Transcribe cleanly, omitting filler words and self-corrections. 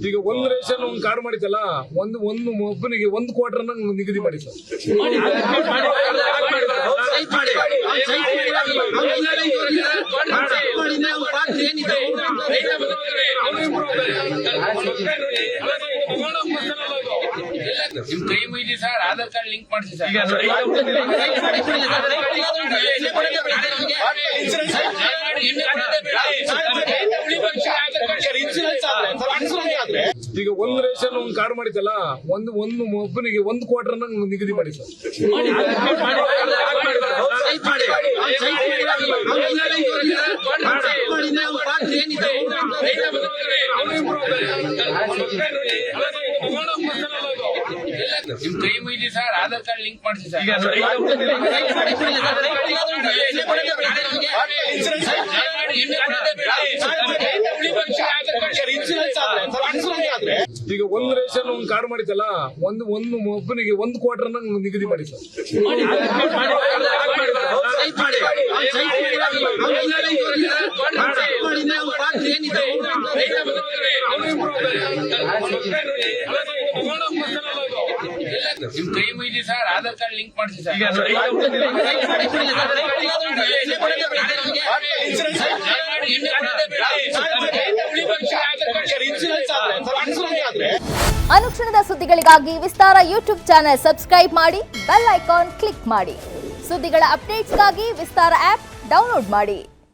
ಈಗ ಒಂದು ರೇಷನ್ ಒಂದು ಕಾರ್ಡ್ ಮಾಡಿದ್ದಲ್ಲ, ಒಂದು ಒಬ್ಬನಿಗೆ 1 ಕ್ವಾರ್ಟರ್ ನಿಗದಿ ಮಾಡಿ ಸರ್. ನಿಮ್ ಕೈ ಮುಗಿದಿ ಸರ್, ಆಧಾರ್ ಕಾರ್ಡ್ ಲಿಂಕ್ ಮಾಡಿಸಿ ಸರ್. ಈಗ ಒಂದು ರೇಷನ್ ಒಂದು ಕಾರ್ಡ್ ಮಾಡಿದ್ದಲ್ಲ, ಒಂದು ಒಬ್ಬನಿಗೆ 1 ಕ್ವಾರ್ಟರ್ ನಿಗದಿ ಮಾಡಿ ಸರ್. ನಿಮ್ ಕೈ ಮುಗಿದಿ ಸರ್, ಆಧಾರ್ ಕಾರ್ಡ್ ಲಿಂಕ್ ಮಾಡಿಸಿ ಸರ್. ಈಗ ಒಂದು ರೇಷನ್ ಒಂದು ಕಾರ್ಡ್ ಮಾಡಿದ್ದಲ್ಲ, ಒಂದು ಒಬ್ಬನಿಗೆ 1 ಕ್ವಾರ್ಟರ್ ನಿಗದಿ ಮಾಡಿ ಸರ್. ನಿಮ್ ಕೈ ಮುಗಿದಿ ಸರ್, ಆಧಾರ್ ಕಾರ್ಡ್ ಲಿಂಕ್ ಮಾಡಿಸಿ ಸರ್. ಅನುಕ್ಷಣದ ಸುದ್ದಿಗಳಿಗಾಗಿ ವಿಸ್ತಾರ ಯೂಟ್ಯೂಬ್ ಚಾನೆಲ್ ಸಬ್ಸ್ಕ್ರೈಬ್ ಮಾಡಿ, ಬೆಲ್ ಐಕಾನ್ ಕ್ಲಿಕ್ ಮಾಡಿ. ಸುದ್ದಿಗಳ ಅಪ್ಡೇಟ್ಸ್ಗಾಗಿ ವಿಸ್ತಾರ ಆಪ್ ಡೌನ್ಲೋಡ್ ಮಾಡಿ.